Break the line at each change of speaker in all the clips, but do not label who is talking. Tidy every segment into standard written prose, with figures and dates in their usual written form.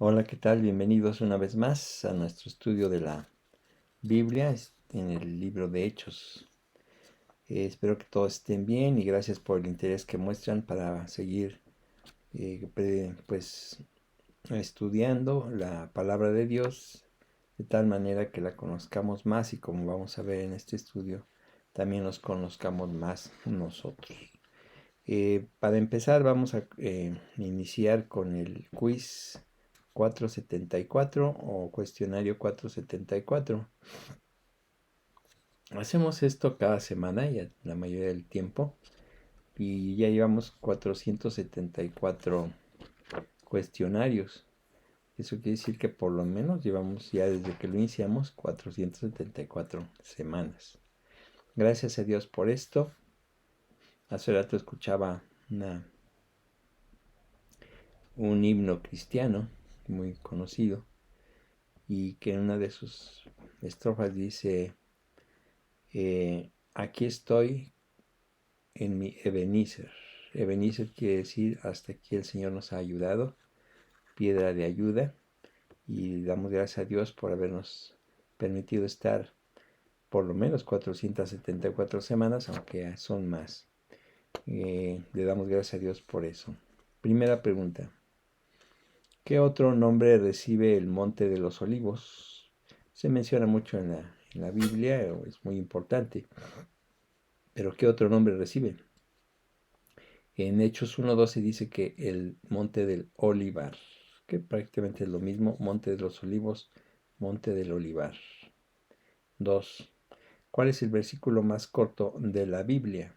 Hola, ¿qué tal? Bienvenidos una vez más a nuestro estudio de la Biblia en el libro de Hechos. Espero que todos estén bien y gracias por el interés que muestran para seguir pues estudiando la palabra de Dios de tal manera que la conozcamos más y como vamos a ver en este estudio, también nos conozcamos más nosotros. Para empezar, vamos a iniciar con el quiz 474 o cuestionario 474. Hacemos esto cada semana, ya la mayoría del tiempo, y ya llevamos 474 cuestionarios. Eso quiere decir que por lo menos llevamos ya desde que lo iniciamos 474 semanas. Gracias a Dios por esto. Hace rato escuchaba un himno cristiano muy conocido y que en una de sus estrofas dice, aquí estoy en mi Ebenezer. Ebenezer quiere decir hasta aquí el Señor nos ha ayudado, piedra de ayuda, y damos gracias a Dios por habernos permitido estar por lo menos 474 semanas, aunque son más. Le damos gracias a Dios por eso. Primera pregunta. ¿Qué otro nombre recibe el Monte de los Olivos? Se menciona mucho en la Biblia, es muy importante. Pero ¿qué otro nombre recibe? En Hechos 1:12 dice que el Monte del Olivar, que prácticamente es lo mismo, Monte de los Olivos, Monte del Olivar. 2. ¿Cuál es el versículo más corto de la Biblia?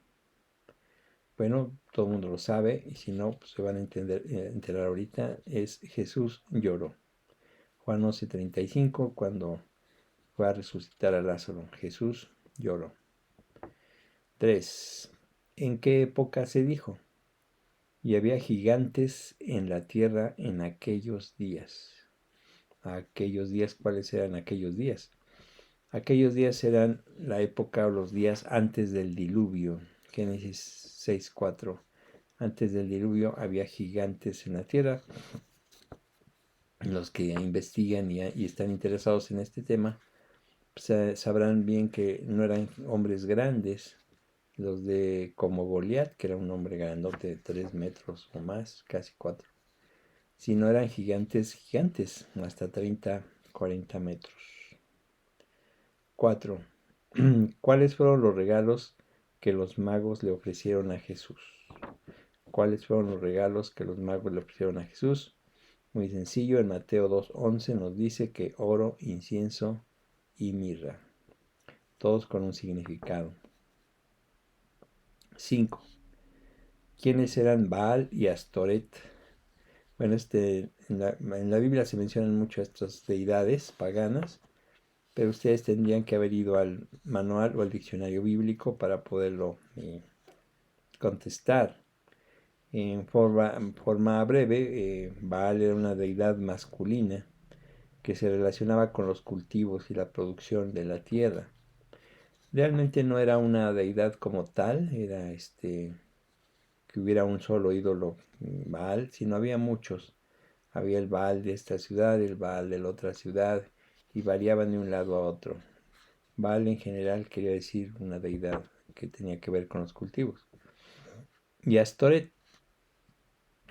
Bueno, todo el mundo lo sabe, y si no, pues se van a enterar ahorita, es Jesús lloró. Juan 11:35, cuando fue a resucitar a Lázaro, Jesús lloró. 3. ¿En qué época se dijo? Y había gigantes en la tierra en aquellos días. Aquellos días, ¿cuáles eran aquellos días? Aquellos días eran la época o los días antes del diluvio. Génesis 6:4. Antes del diluvio había gigantes en la tierra. Los que investigan y están interesados en este tema sabrán bien que no eran hombres grandes, los de como Goliat, que era un hombre grandote de 3 metros o más, casi 4, sino eran gigantes, gigantes, hasta 30, 40 metros. 4. ¿Cuáles fueron los regalos que los magos le ofrecieron a Jesús? ¿Cuáles fueron los regalos que los magos le ofrecieron a Jesús? Muy sencillo, en Mateo 2:11 nos dice que oro, incienso y mirra, todos con un significado. 5. ¿Quiénes eran Baal y Astoret? Bueno, en la Biblia se mencionan mucho estas deidades paganas, pero ustedes tendrían que haber ido al manual o al diccionario bíblico para poderlo contestar. En forma breve, Baal era una deidad masculina que se relacionaba con los cultivos y la producción de la tierra. Realmente no era una deidad como tal, era que hubiera un solo ídolo Baal, sino había muchos. Había el Baal de esta ciudad, el Baal de la otra ciudad, y variaban de un lado a otro. Baal en general quería decir una deidad que tenía que ver con los cultivos. Y Astoret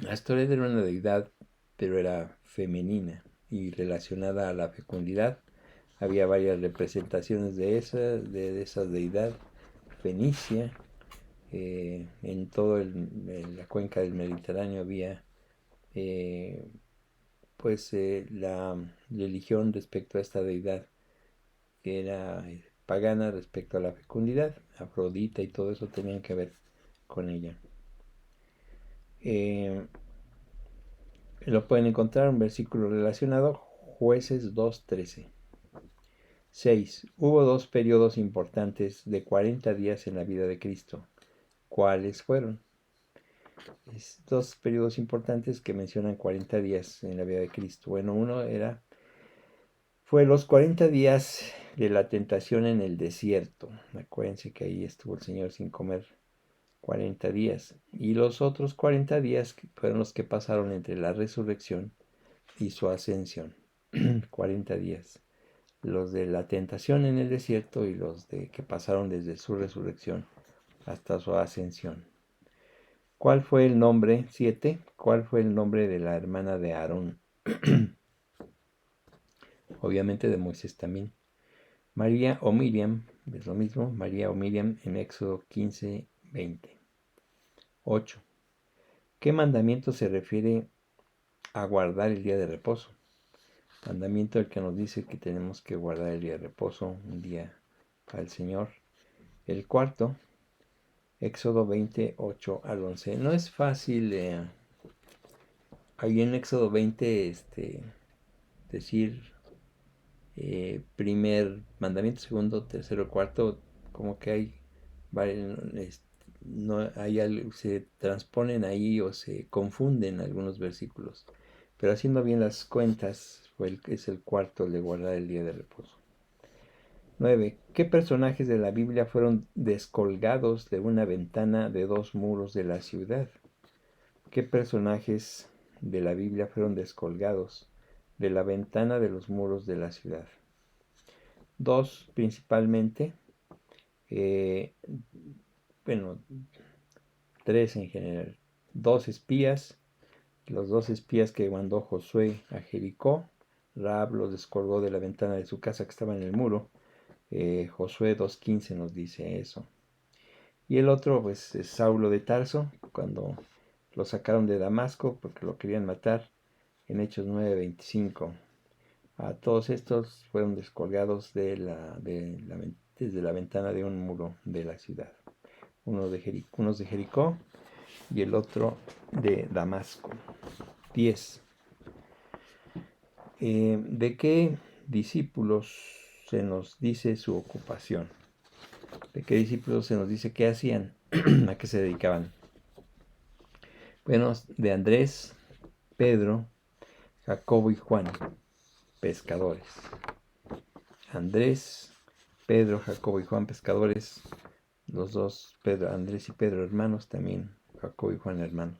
era una deidad, pero era femenina y relacionada a la fecundidad. Había varias representaciones de esa deidad fenicia. En toda la cuenca del Mediterráneo había la religión respecto a esta deidad que era pagana respecto a la fecundidad. Afrodita y todo eso tenían que ver con ella. Lo pueden encontrar en un versículo relacionado, Jueces 2:13. 6. Hubo dos periodos importantes de 40 días en la vida de Cristo. ¿Cuáles fueron? Dos periodos importantes que mencionan 40 días en la vida de Cristo. Bueno, fue los 40 días de la tentación en el desierto. Acuérdense que ahí estuvo el Señor sin comer 40 días. Y los otros 40 días fueron los que pasaron entre la resurrección y su ascensión. 40 días. Los de la tentación en el desierto y los de que pasaron desde su resurrección hasta su ascensión. ¿Cuál fue el nombre? 7. ¿Cuál fue el nombre de la hermana de Aarón? Obviamente de Moisés también. María o Miriam, es lo mismo, María o Miriam en Éxodo 15, 20. 8. ¿Qué mandamiento se refiere a guardar el día de reposo? Mandamiento el que nos dice que tenemos que guardar el día de reposo, un día al Señor. El cuarto, Éxodo 28 al 11. No es fácil ahí en Éxodo 20 decir primer mandamiento, segundo, tercero, cuarto, como que hay no hay se transponen ahí o se confunden algunos versículos. Pero haciendo bien las cuentas, es el cuarto, el de guardar el día de reposo. 9. ¿Qué personajes de la Biblia fueron descolgados de una ventana de 2 muros de la ciudad? ¿Qué personajes de la Biblia fueron descolgados de la ventana de los muros de la ciudad? 2 principalmente, bueno, 3 en general. 2 espías, los 2 espías que mandó Josué a Jericó. Rahab los descolgó de la ventana de su casa que estaba en el muro. Josué 2:15 nos dice eso. Y el otro, pues, es Saulo de Tarso, cuando lo sacaron de Damasco porque lo querían matar, en Hechos 9:25. A todos estos fueron descolgados desde la ventana de un muro de la ciudad. Unos de Jericó y el otro de Damasco. 10. ¿De qué discípulos se nos dice su ocupación? ¿De qué discípulos se nos dice qué hacían? ¿A qué se dedicaban? Bueno, de Andrés, Pedro, Jacobo y Juan, pescadores. Andrés, Pedro, Jacobo y Juan, pescadores. Los dos, Andrés y Pedro, hermanos, también Jacobo y Juan, hermanos.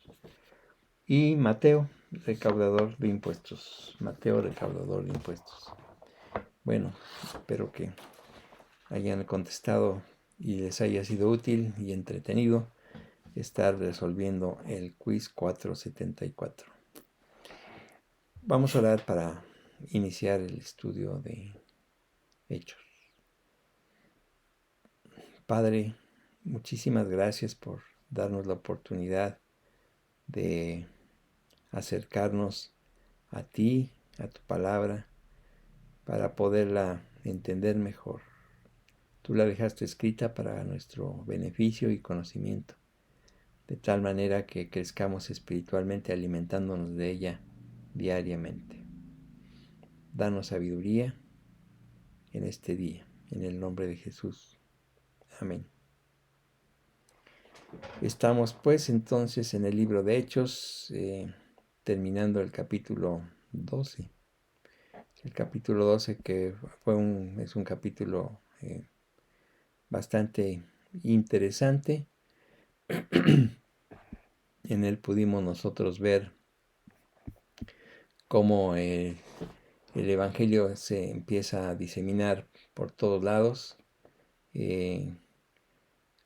Y Mateo, recaudador de impuestos. Mateo, recaudador de impuestos. Bueno, espero que hayan contestado y les haya sido útil y entretenido estar resolviendo el quiz 474. Vamos a orar para iniciar el estudio de Hechos. Padre, muchísimas gracias por darnos la oportunidad de acercarnos a ti, a tu palabra, para poderla entender mejor. Tú la dejaste escrita para nuestro beneficio y conocimiento, de tal manera que crezcamos espiritualmente alimentándonos de ella diariamente. Danos sabiduría en este día, en el nombre de Jesús. Amén. Estamos pues entonces en el libro de Hechos, terminando el capítulo 12. El capítulo 12 que es un capítulo bastante interesante. En él pudimos nosotros ver cómo el Evangelio se empieza a diseminar por todos lados,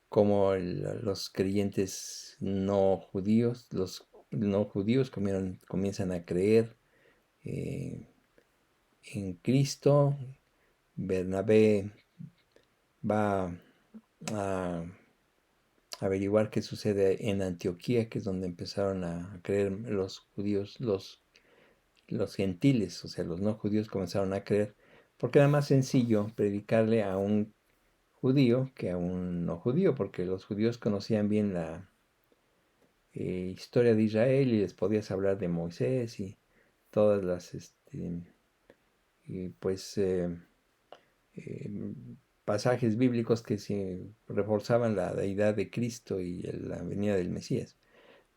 cómo los creyentes los no judíos comienzan a creer en Cristo. Bernabé va a averiguar qué sucede en Antioquía, que es donde empezaron a creer los judíos, los gentiles, o sea, los no judíos comenzaron a creer, porque era más sencillo predicarle a un judío que a un no judío, porque los judíos conocían bien la historia de Israel y les podías hablar de Moisés y todas las pasajes bíblicos que se reforzaban la deidad de Cristo y la venida del Mesías.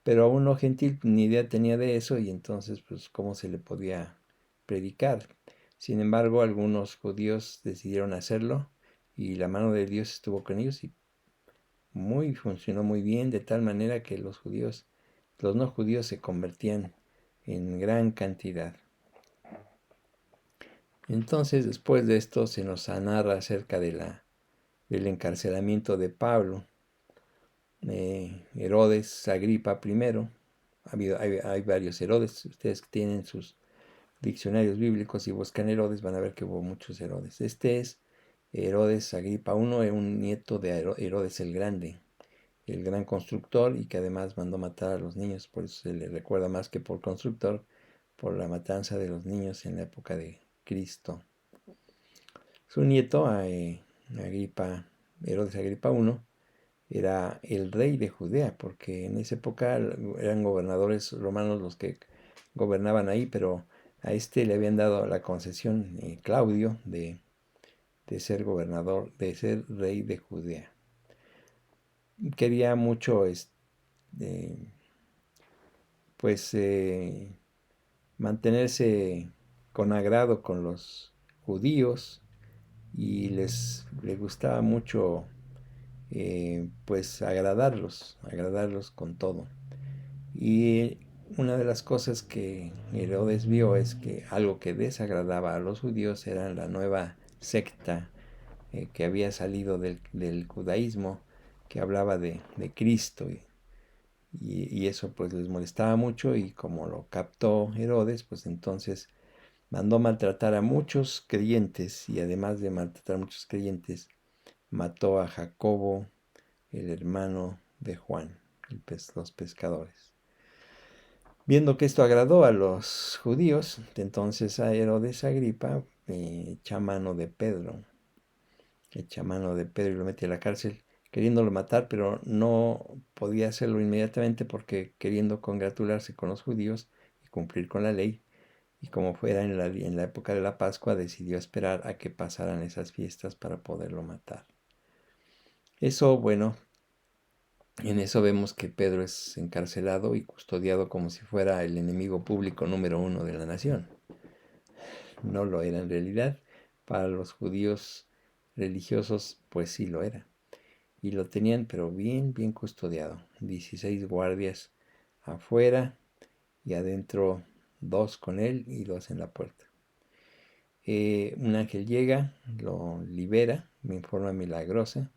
Pero a uno gentil ni idea tenía de eso y entonces pues cómo se le podía predicar. Sin embargo, algunos judíos decidieron hacerlo y la mano de Dios estuvo con ellos y funcionó muy bien, de tal manera que los no judíos se convertían en gran cantidad. Entonces, después de esto, se nos narra acerca del encarcelamiento de Pablo. Herodes Agripa I. Hay varios Herodes. Ustedes que tienen sus diccionarios bíblicos y buscan Herodes, van a ver que hubo muchos Herodes. Este es Herodes Agripa I, un nieto de Herodes el Grande, el gran constructor, y que además mandó matar a los niños. Por eso se le recuerda más que por constructor, por la matanza de los niños en la época de Cristo. Su nieto, Herodes Agripa I, era el rey de Judea, porque en esa época eran gobernadores romanos los que gobernaban ahí, pero a este le habían dado la concesión, Claudio, de ser gobernador, de ser rey de Judea. Quería mucho, pues, mantenerse con agrado con los judíos, y le gustaba mucho, pues, agradarlos con todo. Y una de las cosas que Herodes vio es que algo que desagradaba a los judíos era la nueva secta, que había salido del judaísmo, que hablaba de Cristo, y eso pues les molestaba mucho, y como lo captó Herodes, pues entonces mandó maltratar a muchos creyentes, y además de maltratar a muchos creyentes, mató a Jacobo, el hermano de Juan, los pescadores. Viendo que esto agradó a los judíos, entonces a Herodes Agripa echa mano de Pedro, y lo mete a la cárcel, queriéndolo matar, pero no podía hacerlo inmediatamente, porque queriendo congratularse con los judíos y cumplir con la ley, y como fuera en la época de la Pascua, decidió esperar a que pasaran esas fiestas para poderlo matar. Eso, bueno, en eso vemos que Pedro es encarcelado y custodiado como si fuera el enemigo público número 1 de la nación. No lo era en realidad. Para los judíos religiosos, pues sí lo era. Y lo tenían, pero bien, bien custodiado. 16 guardias afuera, y adentro 2 con él y 2 en la puerta. Un ángel llega, lo libera en forma milagrosa,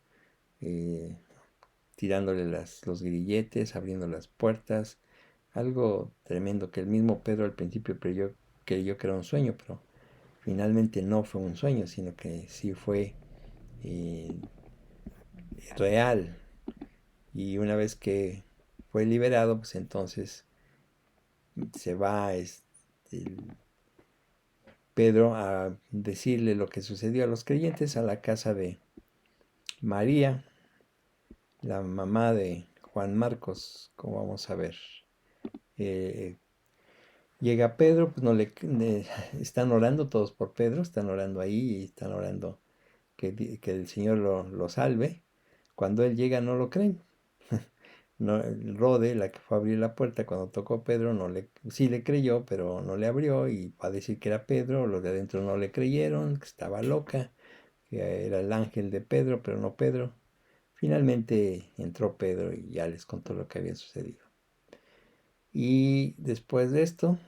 tirándole los grilletes, abriendo las puertas. Algo tremendo, que el mismo Pedro al principio creyó que era un sueño, pero finalmente no fue un sueño, sino que sí fue eh, real. Y una vez que fue liberado, pues entonces se va Pedro a decirle lo que sucedió a los creyentes a la casa de María, la mamá de Juan Marcos, como vamos a ver. Eh, Llega Pedro, pues no están orando todos por Pedro, están orando ahí, y están orando que el Señor lo salve. Cuando él llega no lo creen. No, el Rode, la que fue a abrir la puerta cuando tocó Pedro, sí le creyó, pero no le abrió, y va a decir que era Pedro. Los de adentro no le creyeron, que estaba loca, que era el ángel de Pedro, pero no Pedro. Finalmente entró Pedro y ya les contó lo que había sucedido. Y después de esto,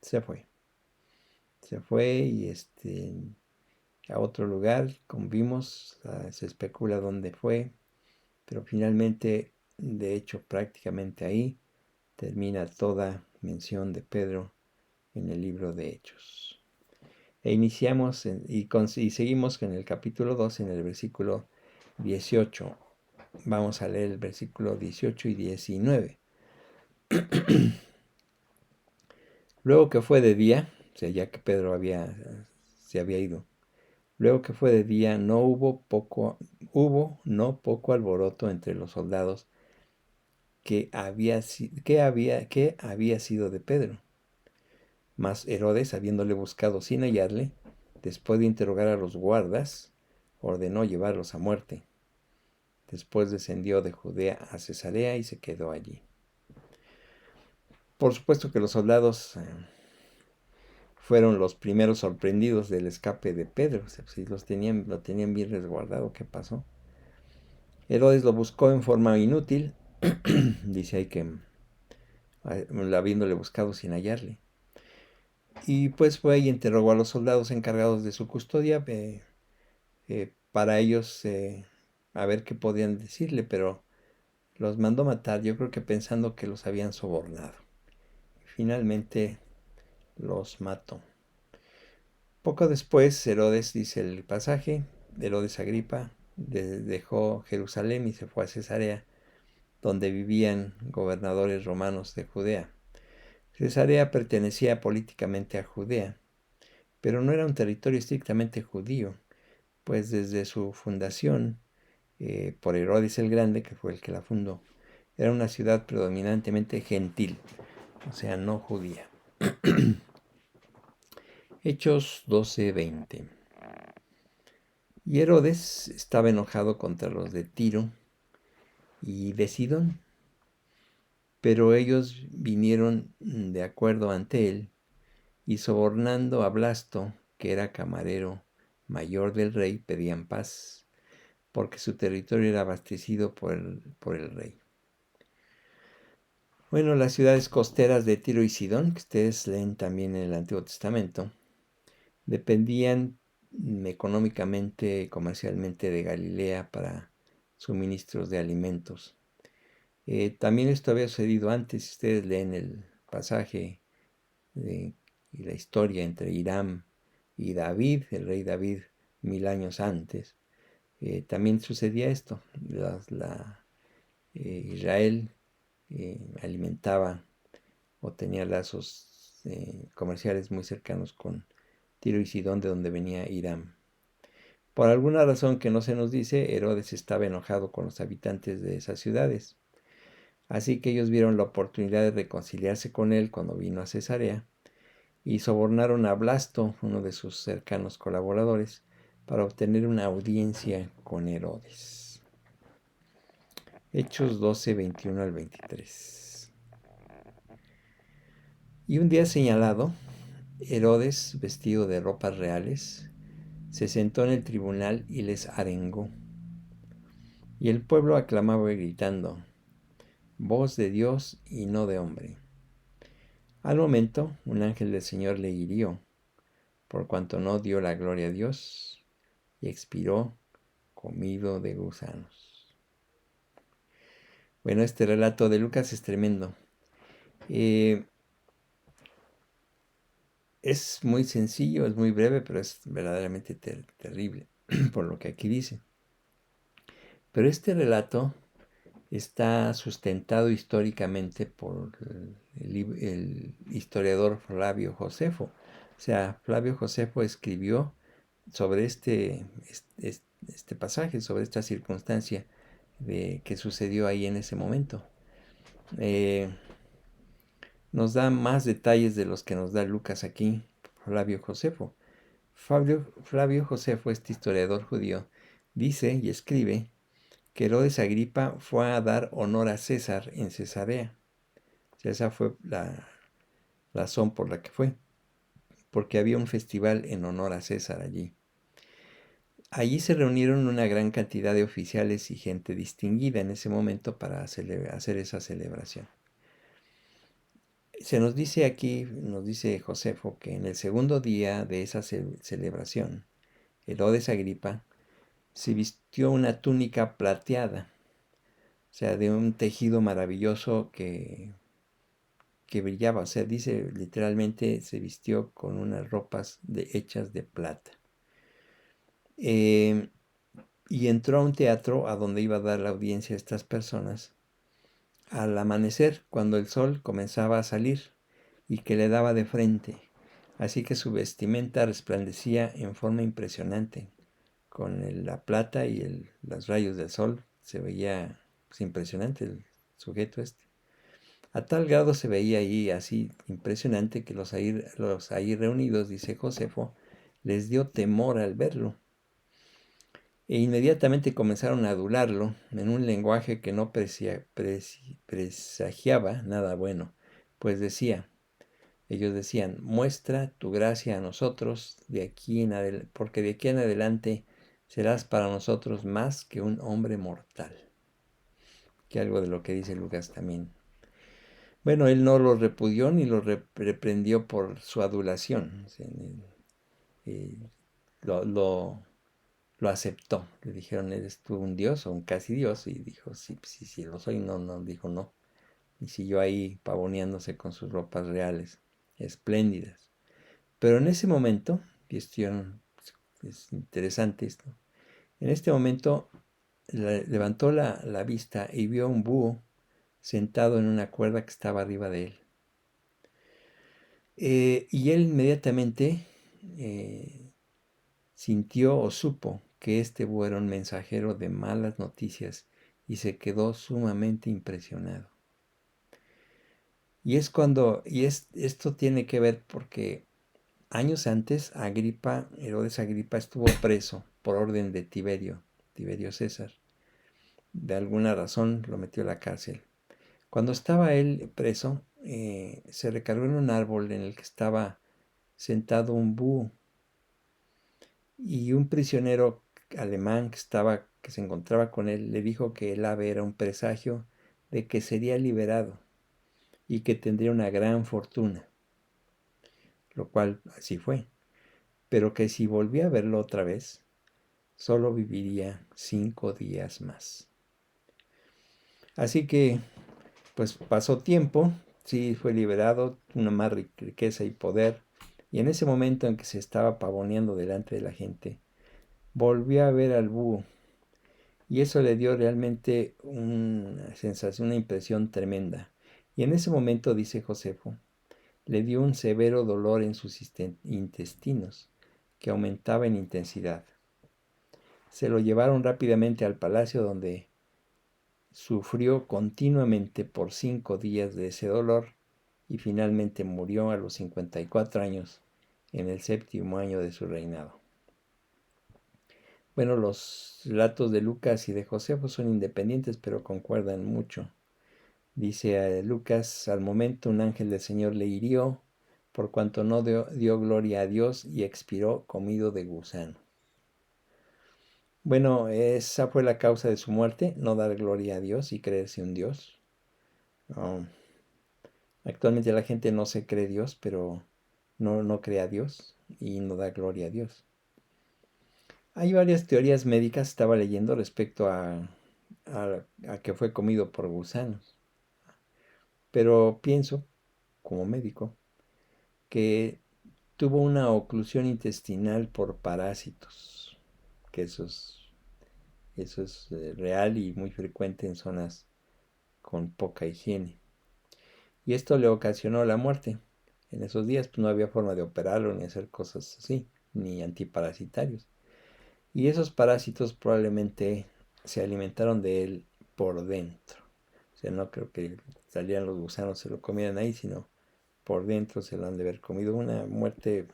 se fue. Se fue, y a otro lugar, como vimos, se especula dónde fue, pero finalmente, de hecho, prácticamente ahí termina toda mención de Pedro en el libro de Hechos. E iniciamos y seguimos en el capítulo 2, en el versículo 18. Vamos a leer el versículo 18 y 19. Luego que fue de día, o sea, ya que Pedro se había ido, luego que fue de día, hubo no poco alboroto entre los soldados, que había sido de Pedro. Mas Herodes, habiéndole buscado sin hallarle, después de interrogar a los guardas, ordenó llevarlos a muerte. Después descendió de Judea a Cesarea y se quedó allí. Por supuesto que los soldados fueron los primeros sorprendidos del escape de Pedro. O sea, si lo tenían bien resguardado, ¿qué pasó? Herodes lo buscó en forma inútil. Dice ahí que habiéndole buscado sin hallarle. Y pues fue y interrogó a los soldados encargados de su custodia para ellos a ver qué podían decirle, pero los mandó matar, yo creo que pensando que los habían sobornado. Finalmente los mató. Poco después, Herodes, dice el pasaje, Herodes Agripa dejó Jerusalén y se fue a Cesarea, donde vivían gobernadores romanos de Judea. Cesarea pertenecía políticamente a Judea, pero no era un territorio estrictamente judío, pues desde su fundación por Herodes el Grande, que fue el que la fundó, era una ciudad predominantemente gentil, o sea, no judía. Hechos 12:20. Y Herodes estaba enojado contra los de Tiro y de Sidón, pero ellos vinieron de acuerdo ante él y sobornando a Blasto, que era camarero mayor del rey, pedían paz, porque su territorio era abastecido por el rey. Bueno, las ciudades costeras de Tiro y Sidón, que ustedes leen también en el Antiguo Testamento, dependían económicamente, comercialmente de Galilea para suministros de alimentos. También esto había sucedido antes, si ustedes leen el pasaje y la historia entre Hiram y David, el rey David, 1000 años antes. También sucedía esto, Israel alimentaba o tenía lazos comerciales muy cercanos con Tiro y Sidón, de donde venía Hiram. Por alguna razón que no se nos dice, Herodes estaba enojado con los habitantes de esas ciudades. Así que ellos vieron la oportunidad de reconciliarse con él cuando vino a Cesarea y sobornaron a Blasto, uno de sus cercanos colaboradores, para obtener una audiencia con Herodes. Hechos 12, 21 al 23. Y un día señalado, Herodes, vestido de ropas reales, se sentó en el tribunal y les arengó. Y el pueblo aclamaba gritando, voz de Dios y no de hombre. Al momento, un ángel del Señor le hirió, por cuanto no dio la gloria a Dios, y expiró comido de gusanos. Bueno, este relato de Lucas es tremendo. Es muy sencillo, es muy breve, pero es verdaderamente terrible, por lo que aquí dice. Pero este relato está sustentado históricamente por el historiador Flavio Josefo. O sea, Flavio Josefo escribió sobre este pasaje, sobre esta circunstancia que sucedió ahí en ese momento. Nos da más detalles de los que nos da Lucas aquí, Flavio Josefo. Flavio Josefo, este historiador judío, dice y escribe que Herodes Agripa fue a dar honor a César en Cesarea. O sea, esa fue la razón por la que fue, porque había un festival en honor a César allí. Allí se reunieron una gran cantidad de oficiales y gente distinguida en ese momento para hacer esa celebración. Se nos dice aquí, nos dice Josefo, que en el segundo día de esa celebración, Herodes Agripa se vistió una túnica plateada, o sea, de un tejido maravilloso que brillaba. O sea, dice literalmente se vistió con unas ropas hechas de plata. Y entró a un teatro a donde iba a dar la audiencia a estas personas al amanecer, cuando el sol comenzaba a salir y que le daba de frente. Así que su vestimenta resplandecía en forma impresionante. Con la plata y los rayos del sol se veía impresionante el sujeto este. A tal grado se veía ahí así impresionante que los ahí reunidos, dice Josefo, les dio temor al verlo. E inmediatamente comenzaron a adularlo en un lenguaje que no presagiaba nada bueno, pues ellos decían, muestra tu gracia a nosotros porque de aquí en adelante serás para nosotros más que un hombre mortal. Que algo de lo que dice Lucas también. Bueno, él no lo repudió ni lo reprendió por su adulación. O sea, eh, lo, lo- lo aceptó. Le dijeron, ¿eres tú un dios o un casi dios? Y dijo, sí, sí, sí, lo soy. No, no, dijo no. Y siguió ahí pavoneándose con sus ropas reales, espléndidas. Pero en ese momento, y esto es interesante esto, en este momento levantó la vista y vio a un búho sentado en una cuerda que estaba arriba de él. Y él inmediatamente sintió o supo que este búho era un mensajero de malas noticias y se quedó sumamente impresionado. Esto tiene que ver porque años antes Herodes Agripa estuvo preso por orden de Tiberio César. De alguna razón lo metió a la cárcel. Cuando estaba él preso, se recargó en un árbol en el que estaba sentado un búho y un prisionero alemán que se encontraba con él le dijo que el ave era un presagio de que sería liberado y que tendría una gran fortuna, lo cual así fue, pero que si volvía a verlo otra vez, solo viviría 5 días más. Así que, pues pasó tiempo, sí fue liberado, una más riqueza y poder, y en ese momento en que se estaba pavoneando delante de la gente, volvió a ver al búho, y eso le dio realmente una sensación, una impresión tremenda. Y en ese momento, dice Josefo, le dio un severo dolor en sus intestinos, que aumentaba en intensidad. Se lo llevaron rápidamente al palacio donde sufrió continuamente por 5 días de ese dolor y finalmente murió a los 54 años en el 7.º año de su reinado. Bueno, los relatos de Lucas y de Josefo son independientes pero concuerdan mucho. Dice a Lucas, al momento un ángel del Señor le hirió por cuanto no dio gloria a Dios y expiró comido de gusano. Bueno, esa fue la causa de su muerte, no dar gloria a Dios y creerse un Dios. Um, Actualmente la gente no se cree Dios, pero no cree a Dios y no da gloria a Dios. Hay varias teorías médicas, estaba leyendo respecto a que fue comido por gusanos, pero pienso, como médico, que tuvo una oclusión intestinal por parásitos, que eso es real y muy frecuente en zonas con poca higiene. Y esto le ocasionó la muerte. En esos días pues, no había forma de operarlo ni hacer cosas así, ni antiparasitarios. Y esos parásitos probablemente se alimentaron de él por dentro. O sea, no creo que salieran los gusanos, se lo comieran ahí, sino por dentro se lo han de haber comido. Una muerte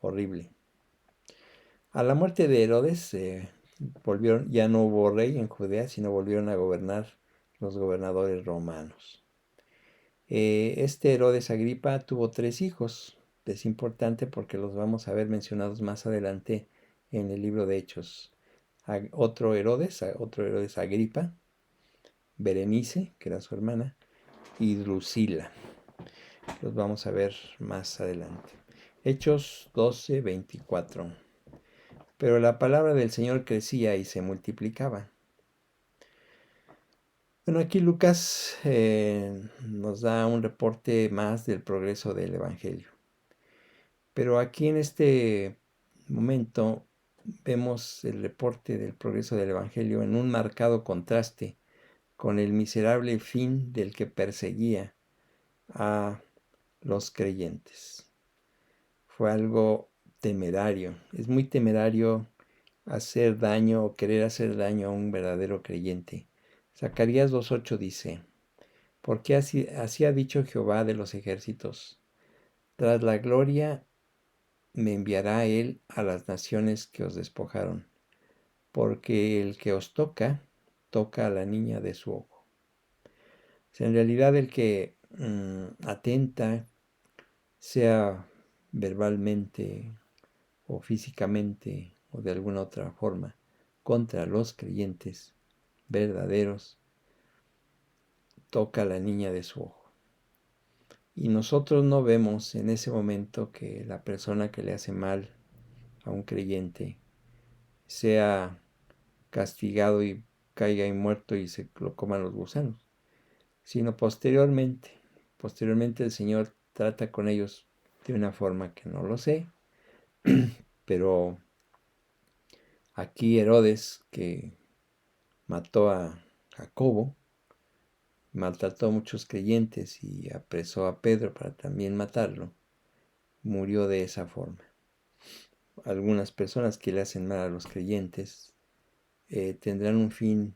horrible. A la muerte de Herodes, ya no hubo rey en Judea, sino volvieron a gobernar los gobernadores romanos. Este Herodes Agripa tuvo 3 hijos. Es importante porque los vamos a ver mencionados más adelante en el libro de Hechos. Otro Herodes Agripa, Berenice, que era su hermana, y Drusila. Los vamos a ver más adelante. Hechos 12:24. Pero la palabra del Señor crecía y se multiplicaba. Bueno, aquí Lucas nos da un reporte más del progreso del Evangelio. Pero aquí en este momento vemos el reporte del progreso del Evangelio en un marcado contraste con el miserable fin del que perseguía a los creyentes. Fue algo temerario. Es muy temerario hacer daño o querer hacer daño a un verdadero creyente. Zacarías 2:8 dice, porque así ha dicho Jehová de los ejércitos, tras la gloria me enviará él a las naciones que os despojaron, porque el que os toca, toca a la niña de su ojo. O sea, en realidad el que atenta, sea verbalmente o físicamente o de alguna otra forma, contra los creyentes verdaderos, toca a la niña de su ojo. Y nosotros no vemos en ese momento que la persona que le hace mal a un creyente sea castigado y caiga y muerto y se lo coman los gusanos, sino posteriormente el Señor trata con ellos de una forma que no lo sé, pero aquí Herodes, que mató a Jacobo, maltrató a muchos creyentes y apresó a Pedro para también matarlo, murió de esa forma. Algunas personas que le hacen mal a los creyentes tendrán un fin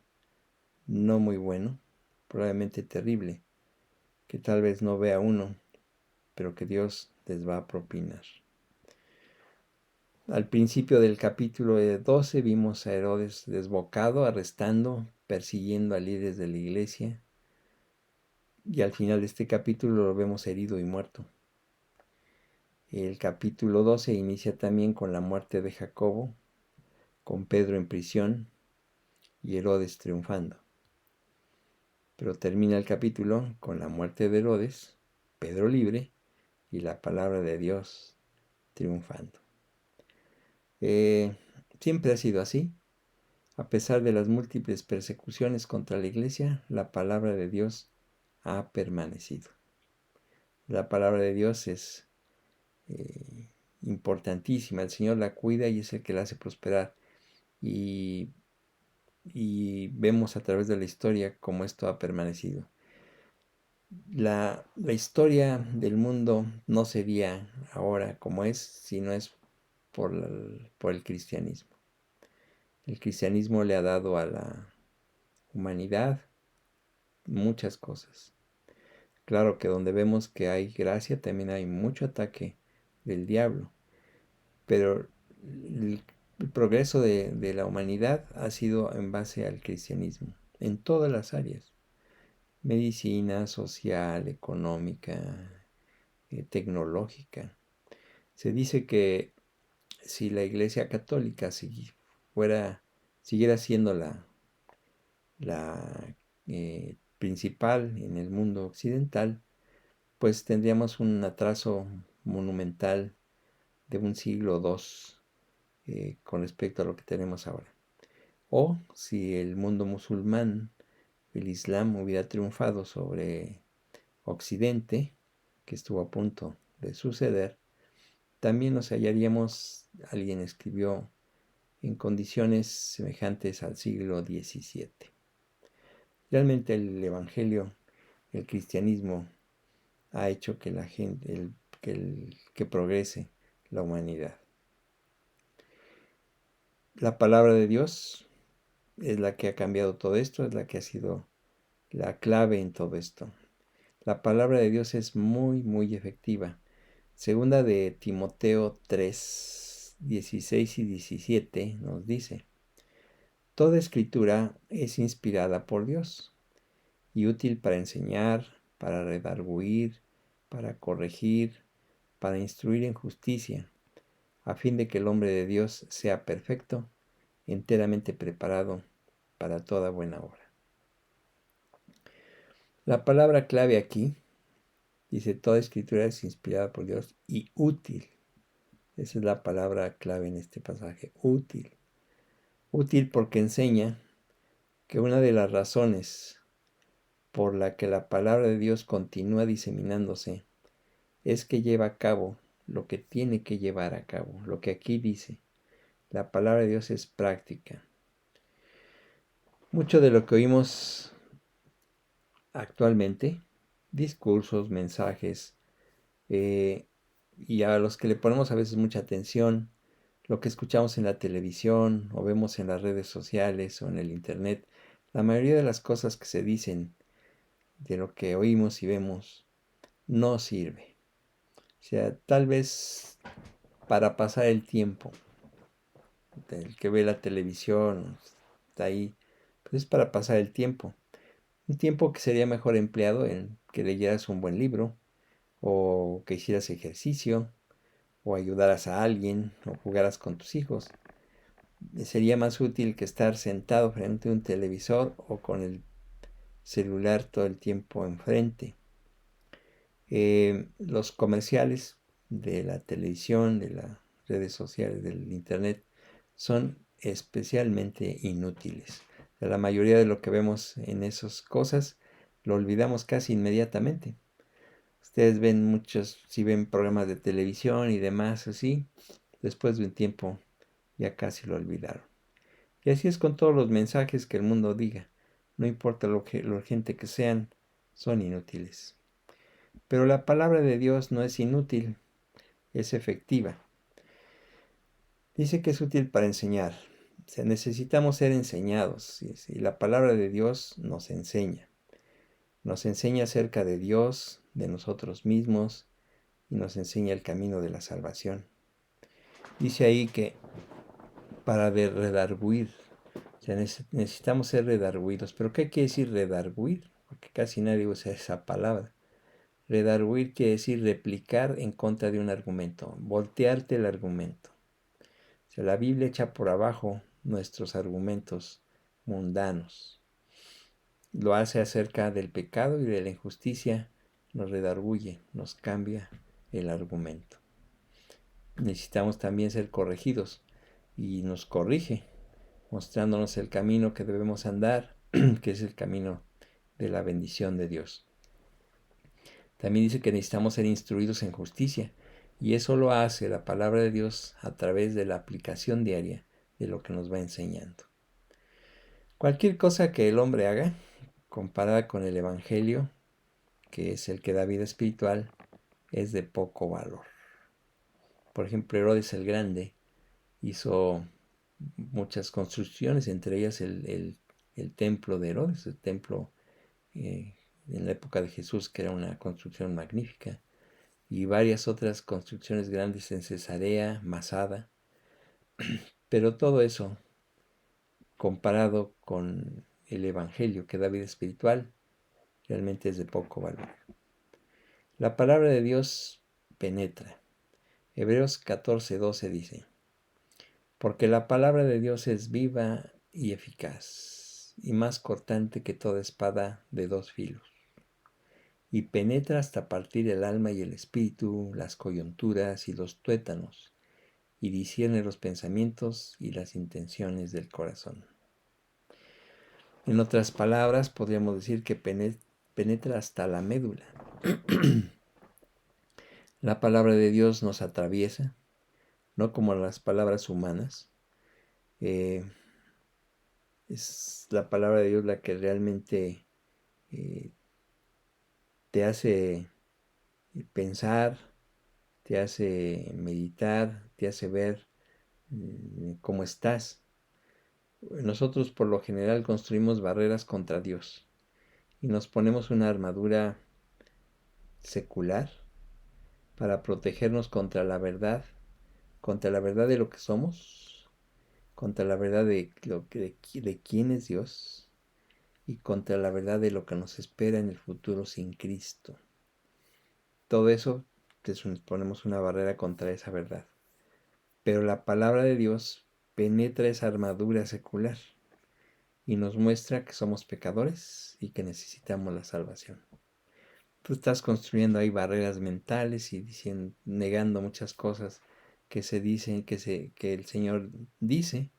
no muy bueno, probablemente terrible, que tal vez no vea uno, pero que Dios les va a propinar. Al principio del capítulo 12 vimos a Herodes desbocado, arrestando, persiguiendo a líderes de la iglesia, y al final de este capítulo lo vemos herido y muerto. El capítulo 12 inicia también con la muerte de Jacobo, con Pedro en prisión y Herodes triunfando. Pero termina el capítulo con la muerte de Herodes, Pedro libre y la palabra de Dios triunfando. Siempre ha sido así. A pesar de las múltiples persecuciones contra la iglesia, la palabra de Dios ha permanecido. La palabra de Dios es importantísima. El Señor la cuida y es el que la hace prosperar. Y vemos a través de la historia cómo esto ha permanecido. La historia del mundo no sería ahora como es si no es por el cristianismo. El cristianismo le ha dado a la humanidad muchas cosas. Claro que donde vemos que hay gracia también hay mucho ataque del diablo, pero el progreso de la humanidad ha sido en base al cristianismo, en todas las áreas: medicina, social, económica, tecnológica. Se dice que si la Iglesia Católica siguiera siendo la principal en el mundo occidental, pues tendríamos un atraso monumental de un siglo o dos con respecto a lo que tenemos ahora. O si el mundo musulmán, el Islam, hubiera triunfado sobre Occidente, que estuvo a punto de suceder, también nos hallaríamos, alguien escribió, en condiciones semejantes al siglo XVII. Realmente el Evangelio, el cristianismo, ha hecho que la gente, que progrese la humanidad. La palabra de Dios es la que ha cambiado todo esto, es la que ha sido la clave en todo esto. La palabra de Dios es muy, muy efectiva. Segunda de Timoteo 3, 16 y 17 nos dice: toda escritura es inspirada por Dios y útil para enseñar, para redarguir, para corregir, para instruir en justicia, a fin de que el hombre de Dios sea perfecto, enteramente preparado para toda buena obra. La palabra clave aquí dice: toda escritura es inspirada por Dios y útil. Esa es la palabra clave en este pasaje: útil. Útil porque enseña que una de las razones por la que la palabra de Dios continúa diseminándose es que lleva a cabo lo que tiene que llevar a cabo, lo que aquí dice. La palabra de Dios es práctica. Mucho de lo que oímos actualmente, discursos, mensajes, y a los que le ponemos a veces mucha atención, lo que escuchamos en la televisión o vemos en las redes sociales o en el internet, la mayoría de las cosas que se dicen, de lo que oímos y vemos, no sirve. O sea, tal vez para pasar el tiempo, el que ve la televisión, está ahí, pues es para pasar el tiempo. Un tiempo que sería mejor empleado en que leyeras un buen libro, o que hicieras ejercicio, o ayudaras a alguien, o jugaras con tus hijos. Sería más útil que estar sentado frente a un televisor o con el celular todo el tiempo enfrente. Los comerciales de la televisión, de las redes sociales, del internet, son especialmente inútiles. La mayoría de lo que vemos en esas cosas lo olvidamos casi inmediatamente. Ustedes ven muchos, si ven programas de televisión y demás así, después de un tiempo ya casi lo olvidaron. Y así es con todos los mensajes que el mundo diga. No importa lo urgente que sean, son inútiles. Pero la palabra de Dios no es inútil, es efectiva. Dice que es útil para enseñar. O sea, necesitamos ser enseñados. Y la palabra de Dios nos enseña. Nos enseña acerca de Dios, de nosotros mismos, y nos enseña el camino de la salvación. Dice ahí que para redarguir, o sea, necesitamos ser redarguidos. ¿Pero qué quiere decir redarguir? Porque casi nadie usa esa palabra. Redarguir quiere decir replicar en contra de un argumento, voltearte el argumento. O sea, la Biblia echa por abajo nuestros argumentos mundanos. Lo hace acerca del pecado y de la injusticia, nos redarguye, nos cambia el argumento. Necesitamos también ser corregidos y nos corrige, mostrándonos el camino que debemos andar, que es el camino de la bendición de Dios. También dice que necesitamos ser instruidos en justicia, y eso lo hace la palabra de Dios a través de la aplicación diaria de lo que nos va enseñando. Cualquier cosa que el hombre haga, comparada con el Evangelio, que es el que da vida espiritual, es de poco valor. Por ejemplo, Herodes el Grande hizo muchas construcciones, entre ellas el templo de Herodes, el templo en la época de Jesús, que era una construcción magnífica, y varias otras construcciones grandes en Cesarea, Masada, pero todo eso, comparado con el Evangelio que da vida espiritual, realmente es de poco valor. La palabra de Dios penetra. Hebreos 14:12 dice: porque la palabra de Dios es viva y eficaz, y más cortante que toda espada de dos filos, y penetra hasta partir el alma y el espíritu, las coyunturas y los tuétanos, y discierne los pensamientos y las intenciones del corazón. En otras palabras, podríamos decir que penetra hasta la médula. La palabra de Dios nos atraviesa, no como las palabras humanas. Es la palabra de Dios la que realmente te hace pensar, te hace meditar, te hace ver cómo estás. Nosotros por lo general construimos barreras contra Dios y nos ponemos una armadura secular para protegernos contra la verdad de lo que somos, contra la verdad de quién es Dios y contra la verdad de lo que nos espera en el futuro sin Cristo. Todo eso ponemos una barrera contra esa verdad. Pero la palabra de Dios penetra esa armadura secular y nos muestra que somos pecadores y que necesitamos la salvación. Tú estás construyendo ahí barreras mentales y negando muchas cosas que se dicen, que el Señor dice.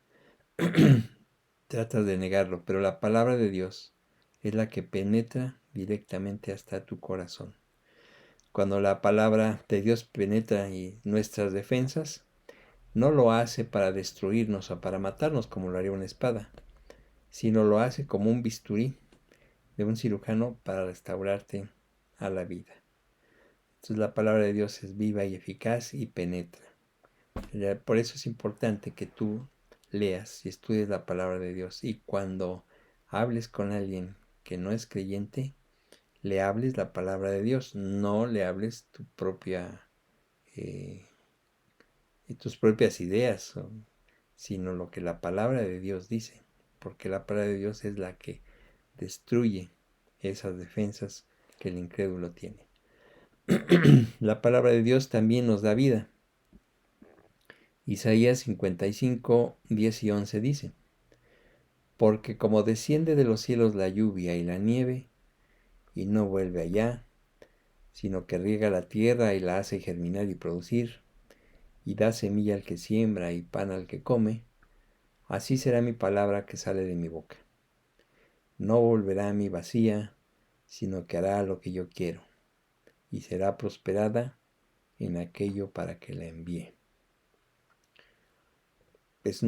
Tratas de negarlo, pero la palabra de Dios es la que penetra directamente hasta tu corazón. Cuando la palabra de Dios penetra y nuestras defensas, no lo hace para destruirnos o para matarnos como lo haría una espada, sino lo hace como un bisturí de un cirujano para restaurarte a la vida. Entonces la palabra de Dios es viva y eficaz y penetra. Por eso es importante que tú leas y estudies la palabra de Dios, y cuando hables con alguien que no es creyente, le hables la palabra de Dios, no le hables tus propias ideas, sino lo que la palabra de Dios dice, porque la palabra de Dios es la que destruye esas defensas que el incrédulo tiene. La palabra de Dios también nos da vida. Isaías 55, 10 y 11 dice: porque como desciende de los cielos la lluvia y la nieve, y no vuelve allá, sino que riega la tierra y la hace germinar y producir, y da semilla al que siembra y pan al que come, así será mi palabra que sale de mi boca. No volverá a mí vacía, sino que hará lo que yo quiero, y será prosperada en aquello para que la envíe. Es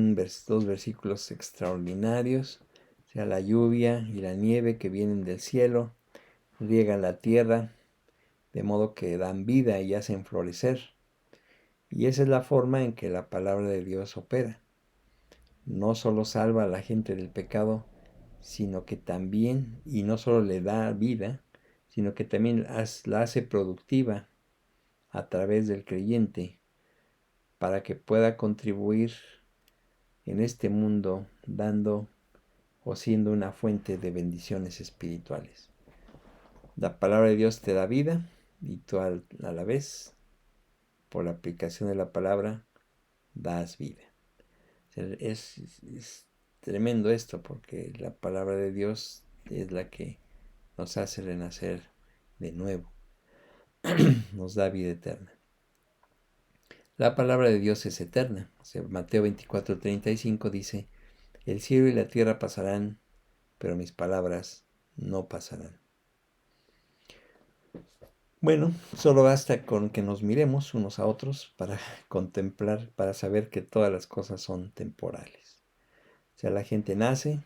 dos versículos extraordinarios. O sea, la lluvia y la nieve que vienen del cielo riegan la tierra, de modo que dan vida y hacen florecer. Y esa es la forma en que la palabra de Dios opera. No solo salva a la gente del pecado, sino que también, y no solo le da vida, sino que también la hace productiva a través del creyente para que pueda contribuir en este mundo dando o siendo una fuente de bendiciones espirituales. La palabra de Dios te da vida y tú a la vez, por la aplicación de la palabra, das vida. Es tremendo esto porque la palabra de Dios es la que nos hace renacer de nuevo, nos da vida eterna. La palabra de Dios es eterna. Mateo 24:35 dice, el cielo y la tierra pasarán, pero mis palabras no pasarán. Bueno, solo basta con que nos miremos unos a otros para contemplar, para saber que todas las cosas son temporales. O sea, la gente nace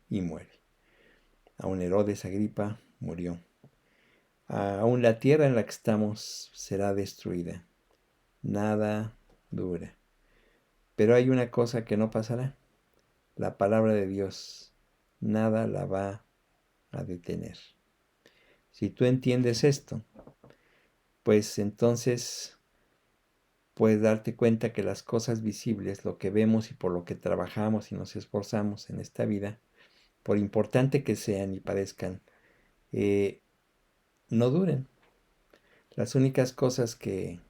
y muere. Aún Herodes Agripa murió. Aún la tierra en la que estamos será destruida. Nada dura. Pero hay una cosa que no pasará. La palabra de Dios. Nada la va a detener. Si tú entiendes esto, pues entonces puedes darte cuenta que las cosas visibles, lo que vemos y por lo que trabajamos y nos esforzamos en esta vida, por importante que sean y parezcan, no duren. Las únicas cosas que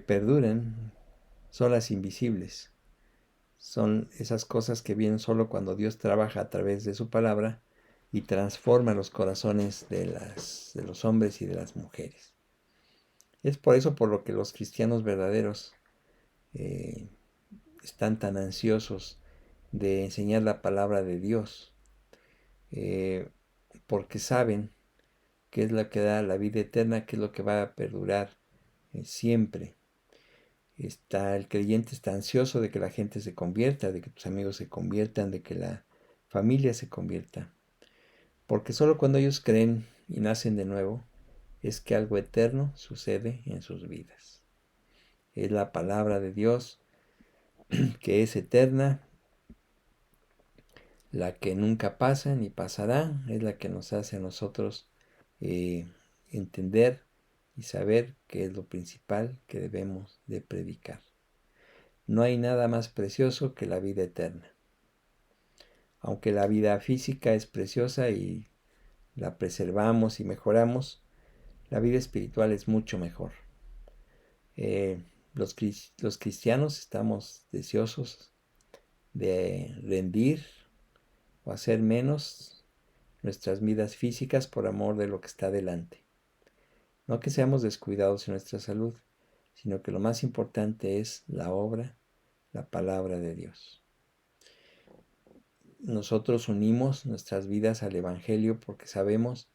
perduran son las invisibles. Son esas cosas que vienen solo cuando Dios trabaja a través de su palabra y transforma los corazones de los hombres y de las mujeres. Es por eso por lo que los cristianos verdaderos están tan ansiosos de enseñar la palabra de Dios, porque saben que es lo que da la vida eterna, que es lo que va a perdurar siempre. El creyente está ansioso de que la gente se convierta, de que tus amigos se conviertan, de que la familia se convierta. Porque solo cuando ellos creen y nacen de nuevo, es que algo eterno sucede en sus vidas. Es la palabra de Dios que es eterna, la que nunca pasa ni pasará, es la que nos hace a nosotros entender y saber qué es lo principal que debemos de predicar. No hay nada más precioso que la vida eterna. Aunque la vida física es preciosa y la preservamos y mejoramos, la vida espiritual es mucho mejor. Los cristianos estamos deseosos de rendir o hacer menos nuestras vidas físicas por amor de lo que está delante. No que seamos descuidados en nuestra salud, sino que lo más importante es la obra, la palabra de Dios. Nosotros unimos nuestras vidas al Evangelio porque sabemos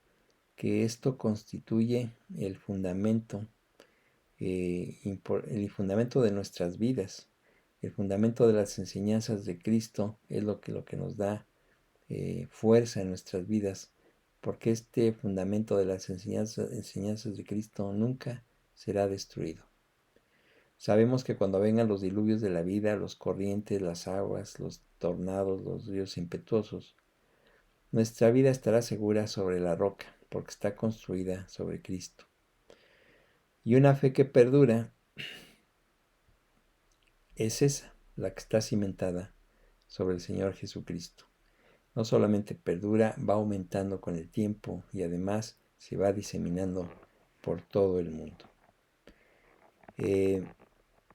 que esto constituye el fundamento de nuestras vidas. El fundamento de las enseñanzas de Cristo es lo que nos da fuerza en nuestras vidas, porque este fundamento de las enseñanzas de Cristo nunca será destruido. Sabemos que cuando vengan los diluvios de la vida, los corrientes, las aguas, los tornados, los ríos impetuosos, nuestra vida estará segura sobre la roca, porque está construida sobre Cristo. Y una fe que perdura es esa, la que está cimentada sobre el Señor Jesucristo. No solamente perdura, va aumentando con el tiempo y además se va diseminando por todo el mundo.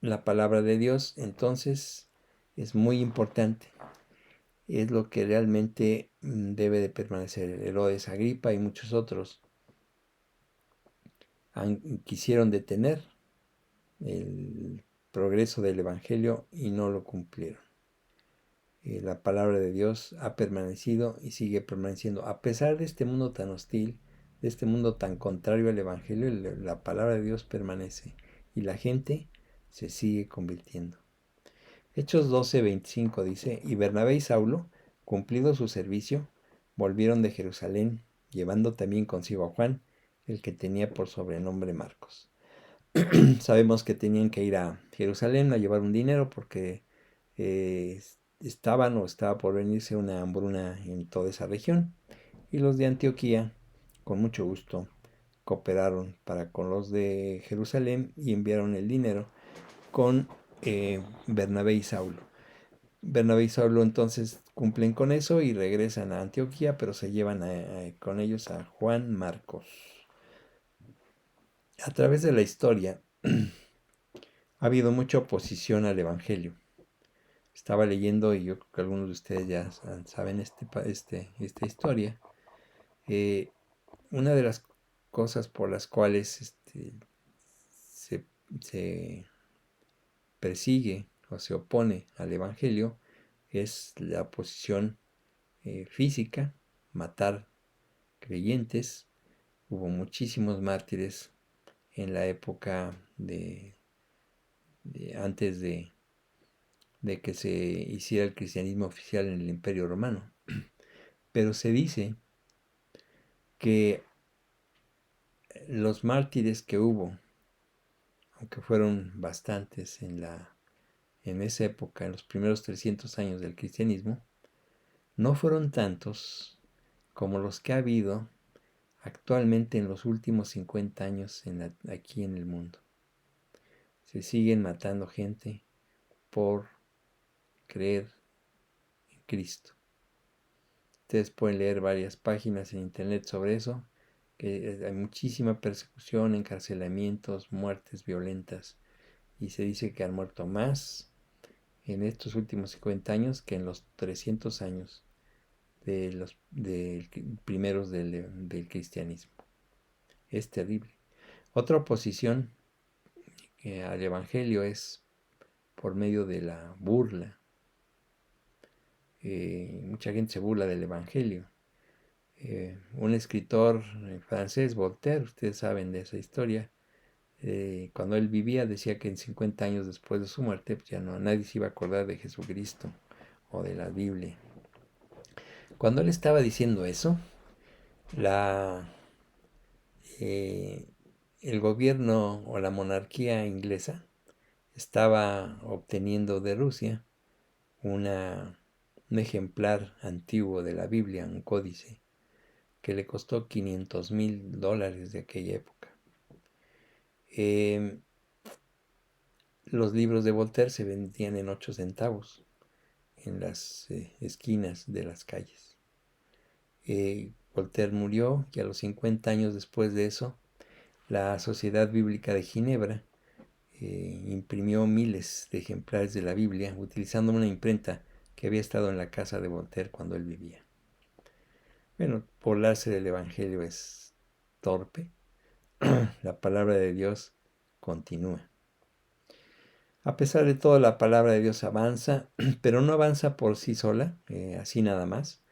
La palabra de Dios entonces es muy importante. Es lo que realmente debe de permanecer. Herodes Agripa y muchos otros quisieron detener el progreso del Evangelio y no lo cumplieron. La palabra de Dios ha permanecido y sigue permaneciendo. A pesar de este mundo tan hostil, de este mundo tan contrario al Evangelio, la palabra de Dios permanece y la gente se sigue convirtiendo. Hechos 12:25 dice, y Bernabé y Saulo, cumplido su servicio, volvieron de Jerusalén, llevando también consigo a Juan, el que tenía por sobrenombre Marcos. Sabemos que tenían que ir a Jerusalén a llevar un dinero porque estaba por venirse una hambruna en toda esa región. Y los de Antioquía, con mucho gusto, cooperaron para con los de Jerusalén y enviaron el dinero con Bernabé y Saulo. Bernabé y Saulo entonces cumplen con eso y regresan a Antioquía, pero se llevan con ellos a Juan Marcos. A través de la historia ha habido mucha oposición al Evangelio. Estaba leyendo, y yo creo que algunos de ustedes ya saben esta historia. Una de las cosas por las cuales se persigue o se opone al Evangelio es la oposición física, matar creyentes. Hubo muchísimos mártires en la época antes de que se hiciera el cristianismo oficial en el Imperio Romano. Pero se dice que los mártires que hubo, aunque fueron bastantes en esa época, en los primeros 300 años del cristianismo, no fueron tantos como los que ha habido actualmente en los últimos 50 años aquí en el mundo. Se siguen matando gente por creer en Cristo. Ustedes pueden leer varias páginas en internet sobre eso, que hay muchísima persecución, encarcelamientos, muertes violentas, y se dice que han muerto más en estos últimos 50 años que en los 300 años de los primeros del cristianismo. Es terrible. Otra oposición al Evangelio es por medio de la burla. Mucha gente se burla del Evangelio. Un escritor francés, Voltaire, ustedes saben de esa historia, cuando él vivía decía que en 50 años después de su muerte pues ya nadie se iba a acordar de Jesucristo o de la Biblia. Cuando él estaba diciendo eso, el gobierno o la monarquía inglesa estaba obteniendo de Rusia un ejemplar antiguo de la Biblia, un códice, que le costó $500,000 de aquella época. Los libros de Voltaire se vendían en 8 centavos en las esquinas de las calles. Voltaire murió y a los 50 años después de eso, la Sociedad Bíblica de Ginebra imprimió miles de ejemplares de la Biblia utilizando una imprenta que había estado en la casa de Voltaire cuando él vivía. Bueno, burlarse del Evangelio es torpe. La palabra de Dios continúa. A pesar de todo, la palabra de Dios avanza, pero no avanza por sí sola, así nada más.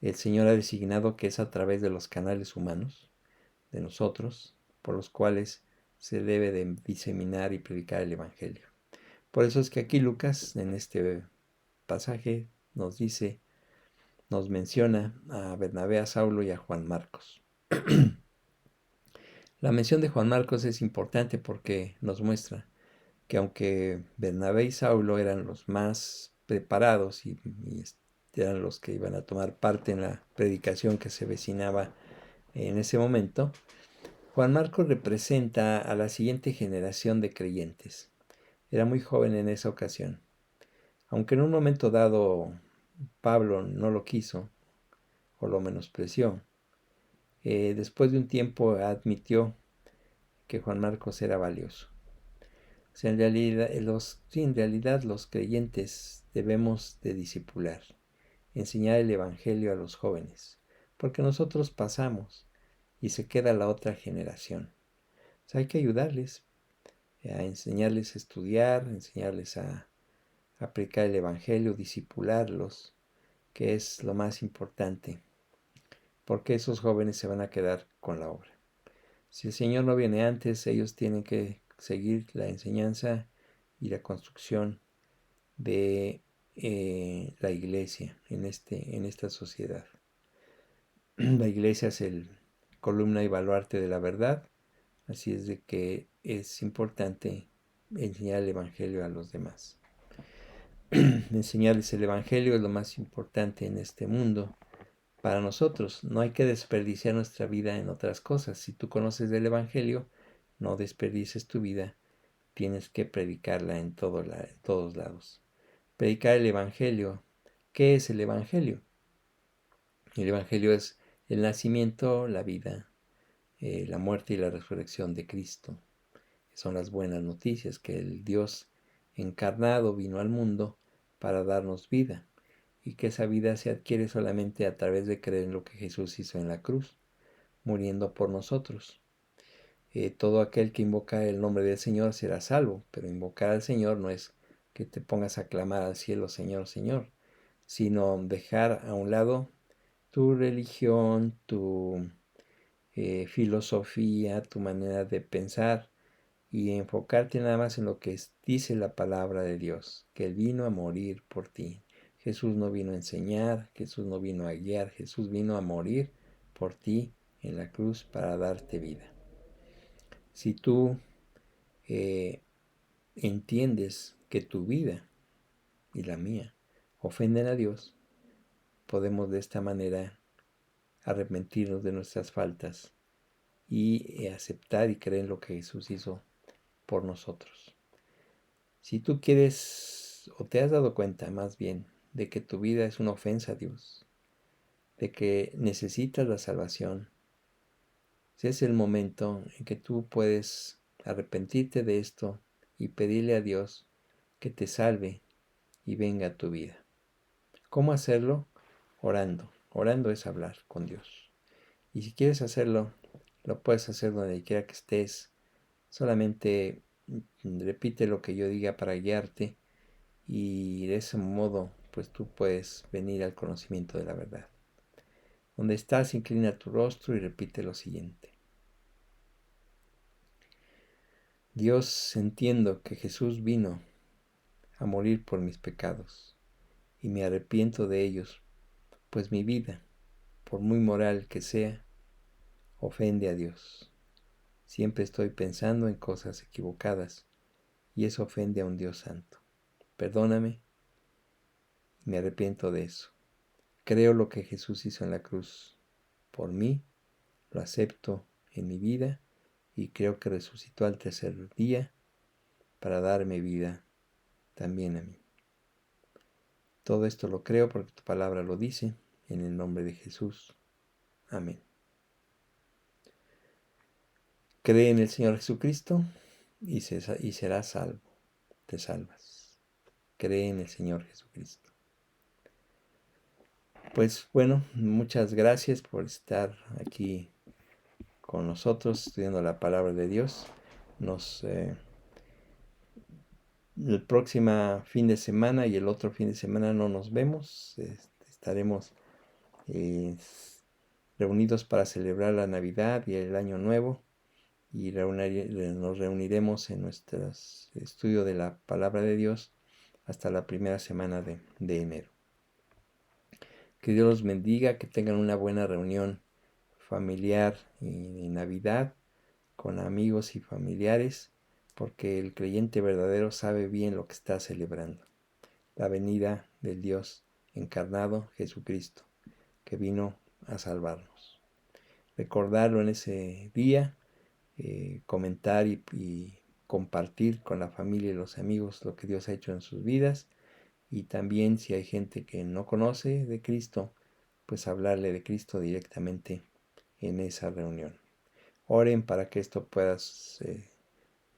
El Señor ha designado que es a través de los canales humanos, de nosotros, por los cuales se debe de diseminar y predicar el Evangelio. Por eso es que aquí Lucas, en este pasaje, nos menciona a Bernabé, a Saulo y a Juan Marcos. La mención de Juan Marcos es importante porque nos muestra que aunque Bernabé y Saulo eran los más preparados y eran los que iban a tomar parte en la predicación que se vecinaba en ese momento, Juan Marcos representa a la siguiente generación de creyentes. Era muy joven en esa ocasión. Aunque en un momento dado Pablo no lo quiso o lo menospreció, después de un tiempo admitió que Juan Marcos era valioso. O sea, en realidad los creyentes debemos de discipular, enseñar el Evangelio a los jóvenes, porque nosotros pasamos y se queda la otra generación. pues hay que ayudarles, a enseñarles a estudiar, enseñarles a aplicar el Evangelio, discipularlos, que es lo más importante, porque esos jóvenes se van a quedar con la obra. Si el Señor no viene antes, ellos tienen que seguir la enseñanza y la construcción de la iglesia en esta sociedad. La iglesia es el columna y baluarte de la verdad, así es de que es importante enseñar el Evangelio a los demás. Enseñarles el Evangelio es lo más importante en este mundo para nosotros. No hay que desperdiciar nuestra vida en otras cosas. Si tú conoces del Evangelio, no desperdices tu vida. Tienes que predicarla en todos lados. Predicar el Evangelio. ¿Qué es el Evangelio? El Evangelio es el nacimiento, la vida, la muerte y la resurrección de Cristo. Son las buenas noticias, que el Dios encarnado vino al mundo para darnos vida, y que esa vida se adquiere solamente a través de creer en lo que Jesús hizo en la cruz, muriendo por nosotros. Todo aquel que invoca el nombre del Señor será salvo, pero invocar al Señor no es que te pongas a clamar al cielo, Señor, Señor, sino dejar a un lado tu religión, tu filosofía, tu manera de pensar, y enfocarte nada más en lo que dice la palabra de Dios, que Él vino a morir por ti. Jesús no vino a enseñar, Jesús no vino a guiar, Jesús vino a morir por ti en la cruz para darte vida. Si tú entiendes que tu vida y la mía ofenden a Dios, podemos de esta manera arrepentirnos de nuestras faltas y aceptar y creer en lo que Jesús hizo por nosotros. Si tú quieres, o te has dado cuenta más bien, de que tu vida es una ofensa a Dios, de que necesitas la salvación, ese es el momento en que tú puedes arrepentirte de esto y pedirle a Dios que te salve y venga a tu vida. ¿Cómo hacerlo? Orando. Orando es hablar con Dios. Y si quieres hacerlo, lo puedes hacer donde quiera que estés. Solamente repite lo que yo diga para guiarte, y de ese modo pues tú puedes venir al conocimiento de la verdad. Donde estás, inclina tu rostro y repite lo siguiente. Dios, entiendo que Jesús vino a morir por mis pecados y me arrepiento de ellos, pues mi vida, por muy moral que sea, ofende a Dios. Siempre estoy pensando en cosas equivocadas y eso ofende a un Dios santo. Perdóname, me arrepiento de eso. Creo lo que Jesús hizo en la cruz por mí, lo acepto en mi vida y creo que resucitó al tercer día para darme vida también a mí. Todo esto lo creo porque tu palabra lo dice, en el nombre de Jesús. Amén. Cree en el Señor Jesucristo y serás salvo. Te salvas. Cree en el Señor Jesucristo. Pues bueno, muchas gracias por estar aquí con nosotros estudiando la palabra de Dios. El próximo fin de semana y el otro fin de semana no nos vemos. Estaremos reunidos para celebrar la Navidad y el Año Nuevo, y nos reuniremos en nuestro estudio de la palabra de Dios hasta la primera semana de enero. Que Dios los bendiga, que tengan una buena reunión familiar y Navidad con amigos y familiares, porque el creyente verdadero sabe bien lo que está celebrando: la venida del Dios encarnado, Jesucristo, que vino a salvarnos. Recordarlo en ese día, comentar y compartir con la familia y los amigos lo que Dios ha hecho en sus vidas, y también si hay gente que no conoce de Cristo, pues hablarle de Cristo directamente en esa reunión. Oren para que esto pueda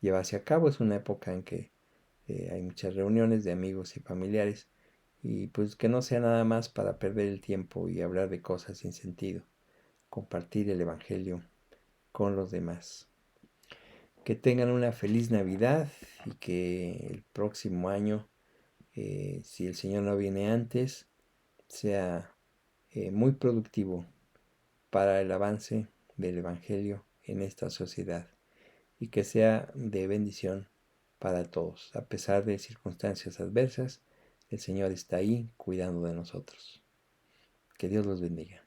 llevarse a cabo. Es una época en que hay muchas reuniones de amigos y familiares, y pues que no sea nada más para perder el tiempo y hablar de cosas sin sentido. Compartir el Evangelio con los demás. Que tengan una feliz Navidad y que el próximo año, si el Señor no viene antes, sea muy productivo para el avance del Evangelio en esta sociedad y que sea de bendición para todos. A pesar de circunstancias adversas, el Señor está ahí cuidando de nosotros. Que Dios los bendiga.